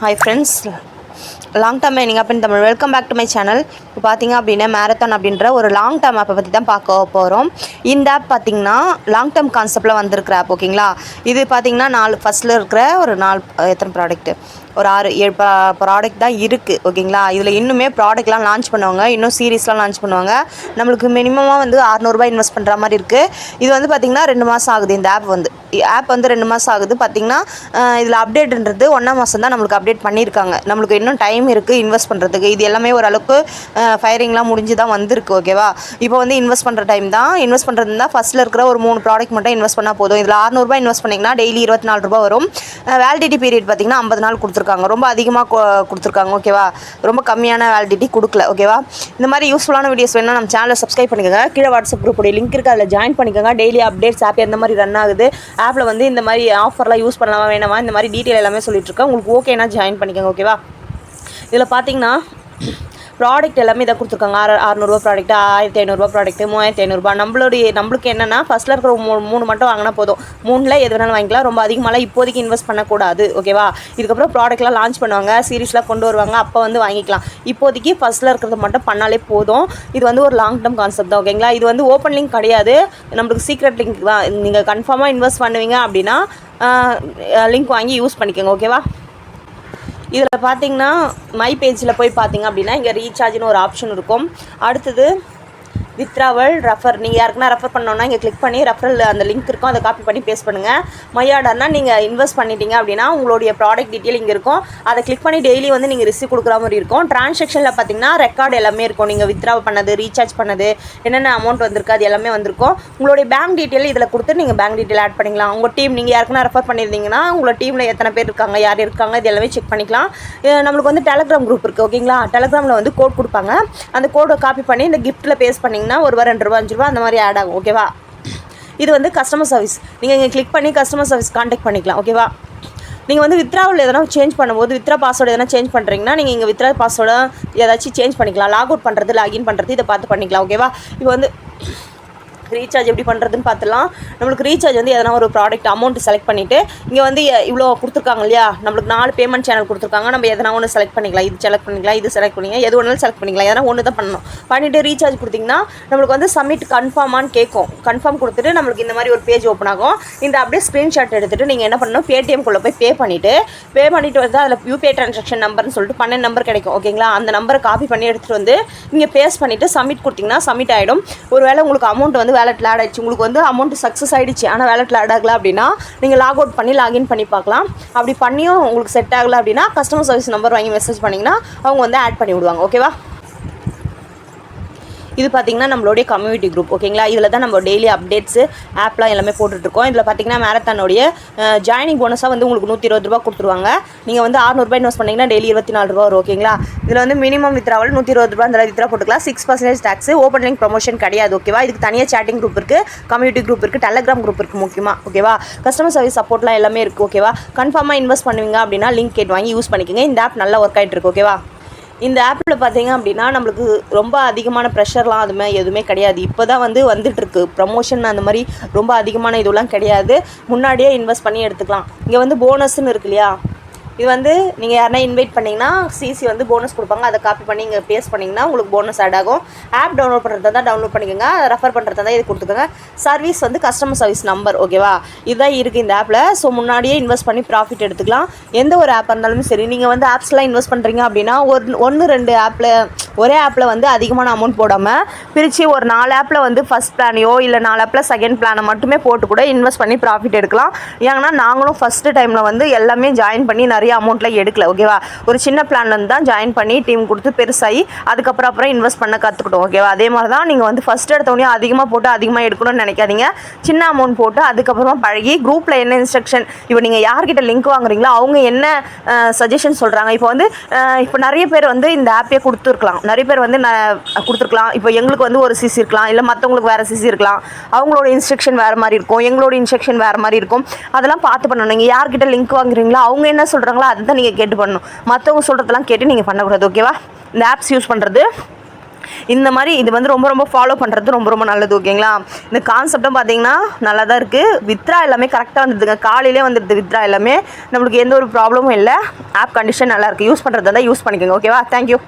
Hi friends, long term earning app in Tamil. Welcome back to my channel. இப்போ பார்த்தீங்க அப்படின்னா marathon அப்படின்ற ஒரு லாங் டேர்ம் ஆப்பை பற்றி தான் பார்க்க போகிறோம். இந்த ஆப் பார்த்தீங்கன்னா லாங் டேர்ம் கான்செப்டில் வந்திருக்கிற ஆப், ஓகேங்களா. இது பார்த்தீங்கன்னா 4 ஃபஸ்ட்டில் இருக்கிற ஒரு 4 எத்தனை ப்ராடக்ட்டு, ஒரு 6-7 ப்ராடக்ட் தான் இருக்குது, ஓகேங்களா. இதில் இன்னுமே ப்ராடக்ட்லாம் லான்ச் பண்ணுவாங்க, இன்னும் சீரீஸ்லாம் லான்ச் பண்ணுவாங்க. நம்மளுக்கு மினிமமாக வந்து 600 இன்வெஸ்ட் பண்ணுற மாதிரி இருக்குது. இது வந்து பார்த்திங்கன்னா 2 மாதம் ஆகுது. இந்த ஆப் வந்து 2 மாதம் ஆகுது. பார்த்திங்கன்னா இதில் அப்டேட்ன்றது 1ஆம் மாதம் தான் நம்மளுக்கு அப்டேட் பண்ணியிருக்காங்க. நம்மளுக்கு இன்னும் டைம் இருக்குது இன்வெஸ்ட் பண்ணுறதுக்கு. இது எல்லாமே ஓரளவுக்கு ஃபயரிங்லாம் முடிஞ்சு தான் வந்திருக்கு, ஓகேவா. இப்போ வந்து இன்வெஸ்ட் பண்ணுற டைம் தான். இன்வெஸ்ட் பண்ணுறது இருந்தால் ஃபஸ்ட்டில் இருக்கிற ஒரு 3 ப்ராடக்ட் மட்டும் இன்வெஸ்ட் பண்ணால் போதும். இதில் 600 இன்வெஸ்ட் பண்ணிங்கன்னா டெய்லி 24 ரூபா வரும். வேலிடிட்டி பீரியட் பார்த்திங்கன்னா 50 நாள் கொடுத்துருக்காங்க. ரொம்ப அதிகமாக கொடுத்துருக்காங்க, ஓகேவா. ரொம்ப கம்மியான வேலிடிட்டி கொடுக்கல, ஓகேவா. இந்த மாதிரி யூஸ்ஃபுல்லான வீடியோஸ் வேணும்னா நம்ம சேனலை சப்ஸ்கிரைப் பண்ணிக்கோங்க. கீழே வாட்ஸ்அப் குரூப்புடைய லிங்க் இருக்குது, அதில் ஜாயின் பண்ணிக்கோங்க. டெய்லி அப்டேட்ஸ் ஆப் எந்த மாதிரி ரன் ஆகுது, ஆப்பில் வந்து இந்த மாதிரி ஆஃபர்லாம் யூஸ் பண்ணலாமா வேணாமா, இந்த மாதிரி டீட்டெயில் எல்லாமே சொல்லிட்டுருக்கேன். உங்களுக்கு ஓகேனா ஜாயின் பண்ணிக்கோங்க, ஓகேவா. இதில் பார்த்தீங்கன்னா ப்ராடக்ட் எல்லாமே இதை கொடுத்துருக்காங்க. 600 ப்ராடக்ட், 1500 ப்ராடக்ட், 3500. நம்மளுக்கு என்னென்னா ஃபஸ்ட்டில் இருக்கிற 3 மட்டும் வாங்கினா போதும். 3ல் எது வேணாலும் வாங்கிக்கலாம். ரொம்ப அதிகமாகலாம் இப்போதைக்கு இன்வெஸ்ட் பண்ணக்கூடாது, ஓகேவா. இதுக்கப்புறம் ப்ராடக்ட்லாம் லான்ச் பண்ணுவாங்க, சீரீஸ்லாம் கொண்டு வருவாங்க, அப்போ வந்து வாங்கிக்கலாம். இப்போதைக்கு ஃபஸ்ட்டில் இருக்கிறது மட்டும் பண்ணாலே போதும். இது வந்து ஒரு லாங் டேர்ம் கான்செப்ட் தான், ஓகேங்களா. இது வந்து ஓப்பன் லிங்க் கிடையாது, நம்மளுக்கு சீக்ரெட் லிங்க் தான். நீங்கள் கன்ஃபார்மாக இன்வெஸ்ட் பண்ணுவீங்க அப்படின்னா லிங்க் வாங்கி யூஸ் பண்ணிக்கோங்க, ஓகேவா. இதில் பார்த்தீங்கன்னா மை பேஜில் போய் பார்த்தீங்க அப்படின்னா இங்கே ரீசார்ஜ்னு ஒரு ஆப்ஷன் இருக்கும். அடுத்தது வித்ராவல், ரெஃபர். நீங்கள் யாருக்குன்னா ரெஃபர் பண்ணோன்னா இங்கே கிளிக் பண்ணி ரெஃபரல் அந்த லிங்க் இருக்கும், அதை காப்பி பண்ணி பேஸ்ட் பண்ணுங்கள். மை ஆர்டர்னால் நீங்கள் இன்வெஸ்ட் பண்ணிட்டீங்க அப்படின்னா உங்களுடைய ப்ராடக்ட் டீட்டெயில் இங்கே இருக்கும். அதை கிளிக் பண்ணி டெய்லி வந்து நீங்கள் ரிசீவ் கொடுக்குற மாதிரி இருக்கும். ட்ரான்சாக்ஷனில் பார்த்தீங்கன்னா ரெக்கார்டு எல்லாமே இருக்கும். நீங்கள் வித்ரா பண்ணது, ரீசார்ஜ் பண்ணது, என்னென்ன அமௌண்ட் வந்திருக்கு, அது எல்லாமே வந்திருக்கும். உங்களுடைய பேங்க் டீட்டெயில் இதில் கொடுத்து நீங்கள் பேங்க் டீட்டெயில் ஆட் பண்ணிக்கலாம். உங்கள் டீம் நீங்கள் யாருக்குன்னா ரெஃபர் பண்ணியிருந்தீங்கன்னா உங்களோட டீமில் எத்தனை பேர் இருக்காங்க, யார் இருக்காங்க, இது எல்லாமே செக் பண்ணிக்கலாம். நம்மளுக்கு வந்து டெலகிராம் குரூப் இருக்குது, ஓகேங்களா. டெலகிராமில் வந்து கோட் கொடுப்பாங்க. அந்த கோடை காப்பி பண்ணி இந்த கிஃப்ட்டில் பேஸ்ட் பண்ணிங்கன்னா ஒரு ரூபா 2 ரூபா 5 ரூபா அந்த மாதிரி ஆட் ஆகும், ஓகேவா. இது வந்து கஸ்டமர் சர்வீஸ். நீங்கள் இங்கே கிளிக் பண்ணி கஸ்டமர் சர்வீஸ் கான்டாக்ட் பண்ணிக்கலாம், ஓகேவா. நீங்கள் வந்து வித்ராவில் எதனா சேஞ்ச் பண்ணும்போது, வித்ரா பாஸ்வேர்டு எதனா சேஞ்ச் பண்ணுறீங்கன்னா நீங்கள் இங்கே வித்ரா பாஸ்வேர்டை ஏதாச்சும் சேஞ்ச் பண்ணிக்கலாம். லாக் அவுட் பண்ணுறது, லாகின் பண்ணுறது, இதை பார்த்து பண்ணிக்கலாம், ஓகேவா. இப்போ வந்து ரீசார்ஜ் எப்படி பண்ணுறதுன்னு பார்த்துலாம். நம்மளுக்கு ரீசார்ஜ் வந்து எதனா ஒரு ப்ராடக்ட் அமௌண்ட் செலக்ட் பண்ணிவிட்டு இங்கே வந்து இவ்வளோ கொடுத்துருக்காங்க இல்லையா, நம்மளுக்கு 4 பேமெண்ட் சேனல் கொடுத்துருக்காங்க. நம்ம எதனா ஒன்று செலக்ட் பண்ணிக்கலாம். இது செலக்ட் பண்ணிக்கலாம், இது செலக்ட் பண்ணிக்கலாம், எது ஒன்றாலும் செலக்ட் பண்ணிக்கலாம். எதனா ஒன்று தான் பண்ணணும். பண்ணிவிட்டு ரீசார்ஜ் கொடுத்திங்கன்னா நம்மளுக்கு வந்து சப்மிட் கன்ஃபார்மான்னு கேட்கும். கன்ஃபார்ம் கொடுத்துட்டு நம்மளுக்கு இந்த மாதிரி ஒரு பேஜ் ஓப்பன் ஆகும். இந்த அப்படியே ஸ்க்ரீன்ஷாட் எடுத்துகிட்டு நீங்கள் என்ன பண்ணணும், பேடிஎம்குள்ளே போய் பே பண்ணிவிட்டு வந்து அதில் யூபிஐ ட்ரான்சாக்ஷன் நம்பர்னு சொல்லிட்டு 12 நம்பர் கிடைக்கும், ஓகேங்களா. அந்த நம்பரை காப்பி பண்ணி எடுத்துகிட்டு வந்து இங்கே பேஸ்ட் பண்ணிவிட்டு சப்மிட் கொடுத்திங்கன்னா சப்மிட் ஆகிடும். ஒருவேளை உங்களுக்கு அமௌண்ட் வந்து வேலெட்டில் ஆட் ஆகிடுச்சு, உங்களுக்கு வந்து அமௌண்ட் சக்ஸஸ் ஆகிடுச்சு, ஆனால் வேலெட்டில் ஆட் ஆகலை அப்படின்னா நீங்கள் லாக் அவுட் பண்ணி லாகின் பண்ணி பார்க்கலாம். அப்படி பண்ணியும் உங்களுக்கு செட் ஆகலை அப்படின்னா கஸ்டமர் சர்வீஸ் நம்பர் வாங்கி மெசேஜ் பண்ணிங்கன்னா அவங்க வந்து ஆட் பண்ணி விடுவாங்க, ஓகேவா. இது பார்த்திங்கன்னா நம்மளுடைய கம்யூனிட்டி குரூப், ஓகேங்களா. இதில் தான் நம்ம டெய்லி அப்டேட்ஸு ஆப்லாம் எல்லாமே போட்டுட்ருக்கோம். இதில் பார்த்திங்கன்னா மேரத்தானுடைய ஜாயினிங் போனஸாக வந்து உங்களுக்கு 120 ரூபா கொடுத்துருவாங்க. நீங்கள் வந்து 600 இன்வெஸ்ட் பண்ணிங்கன்னா டெய்லி 24 ரூபா வரும், ஓகேங்களா. இதில் வந்து மினிமம் வித்ராவல் 120 ரூபா அந்த வித்ரா போட்டுக்கலாம். 6% டேக்ஸ். ஓப்பன் லிங்க் ப்ரொமோஷன் கிடையாது, ஓகேவா. இதுக்கு தனியாக சேட்டிங் குரூப் இருக்குது, கம்யூனிட்டி குரூப் இருக்குது, டெலகிராம் குரூப் இருக்குது முக்கியமாக, ஓகேவா. கஸ்டமர் சர்வீஸ் சப்போர்ட்லாம் எல்லாமே இருக்குது, ஓகேவா. கன்ஃபார்மாக இன்வெஸ்ட் பண்ணுவீங்க அப்படின்னா லிங்க் கேட்டு வாங்கி யூஸ் பண்ணிக்கோங்க. இந்த ஆப் நல்லா ஒர்க் ஆகிட்டு இருக்கு, ஓகேவா. இந்த ஆப்பில் பார்த்தீங்க அப்படின்னா நம்மளுக்கு ரொம்ப அதிகமான ப்ரெஷர்லாம் அதுமாதிரி எதுவுமே கிடையாது. இப்போ தான் வந்துட்டுருக்கு ப்ரமோஷன், அந்த மாதிரி ரொம்ப அதிகமான இதுலாம் கிடையாது. முன்னாடியே இன்வெஸ்ட் பண்ணி எடுத்துக்கலாம். இங்கே வந்து போனஸ்ன்னு இருக்கு இல்லையா, இது வந்து நீங்கள் யாருனா இன்வைட் பண்ணிங்கன்னா சிசி வந்து போனஸ் கொடுப்பாங்க. அதை காப்பி பண்ணி இங்கே பேஸ்ட் பண்ணிங்கன்னா உங்களுக்கு போனஸ் ஆட் ஆகும். ஆப் டவுன்லோட் பண்ணுறதா தான் டவுன்லோட் பண்ணிக்கோங்க, ரெஃபர் பண்ணுறதா தான் இது கொடுத்துக்கோங்க. சர்வீஸ் வந்து கஸ்டமர் சர்வீஸ் நம்பர், ஓகேவா. இதுதான் இருக்குது இந்த ஆப்பில். ஸோ முன்னாடியே இன்வெஸ்ட் பண்ணி ப்ராஃபிட் எடுத்துக்கலாம். எந்த ஒரு ஆப்பாக இருந்தாலும் சரி, நீங்கள் வந்து ஆப்ஸ்லாம் இன்வெஸ்ட் பண்ணுறீங்க அப்படின்னா 1-2 ஆப்பில், ஒரே ஆப்பில் வந்து அதிகமான அமௌண்ட் போடாமல் பிரித்து ஒரு 4 ஆப்பில் வந்து ஃபஸ்ட் பிளானையோ இல்லை 4 ஆப்பில் செகண்ட் பிளானை மட்டுமே போட்டு கூட இன்வெஸ்ட் பண்ணி ப்ராஃபிட் எடுக்கலாம். ஏன்னா நாங்களும் ஃபஸ்ட்டு டைமில் வந்து எல்லாமே ஜாயின் பண்ணி நிறைய அமௌண்ட்டில் எடுக்கல, ஓகேவா. ஒரு சின்ன பிளான்லேருந்து தான் ஜாயின் பண்ணி டீம் கொடுத்து பெருசாகி அதுக்கப்புறம் இன்வெஸ்ட் பண்ண கற்றுக்கிட்டோம், ஓகேவா. அதே மாதிரி தான் நீங்கள் வந்து ஃபஸ்ட் எடுத்தோடனே அதிகமாக போட்டு அதிகமாக எடுக்கணும்னு நினைக்காதீங்க. சின்ன அமௌண்ட் போட்டு அதுக்கப்புறமா பழகி குரூப்பில் என்ன இன்ஸ்ட்ரக்ஷன், இப்போ நீங்கள் யார்கிட்ட லிங்க் வாங்குறீங்களோ அவங்க என்ன சஜஷன் சொல்கிறாங்க. இப்போ நிறைய பேர் வந்து இந்த ஆப்பே கொடுத்துருக்கலாம், நிறைய பேர் வந்து கொடுத்துருக்கலாம். இப்போ எங்களுக்கு வந்து ஒரு சிசி இருக்கலாம், இல்லை மற்றவங்களுக்கு வேறு சிசி இருக்கலாம். அவங்களோட இன்ஸ்ட்ரக்ஷன் வேறு மாதிரி இருக்கும், எங்களோட இன்ஸ்ட்ரக்ஷன் வேறு மாதிரி இருக்கும். அதெல்லாம் பார்த்து பண்ணணும். நீங்கள் யார்கிட்ட லிங்க் வாங்குறீங்களோ அவங்க என்ன சொல்கிறாங்களோ அதுதான் நீங்கள் கேட்டு பண்ணணும். மற்றவங்க சொல்கிறதெல்லாம் கேட்டு நீங்கள் பண்ணக்கூடாது, ஓகேவா. இந்த ஆப்ஸ் யூஸ் பண்ணுறது இந்த மாதிரி இது வந்து ரொம்ப ரொம்ப ஃபாலோ பண்ணுறது ரொம்ப ரொம்ப நல்லது. ஓகேங்களா? இந்த கான்செப்டும் பார்த்தீங்கன்னா நல்லா தான் இருக்குது. வித்ரா எல்லாமே கரெக்டாக வந்துடுதுங்க. காலையிலே வந்துடுது வித்ரா எல்லாமே. நம்மளுக்கு எந்த ஒரு ப்ராப்ளமும் இல்லை. ஆப் கண்டிஷன் நல்லாயிருக்கு. யூஸ் பண்ணுறது தான் யூஸ் பண்ணிக்கோங்க. ஓகேவா? தேங்க்யூ.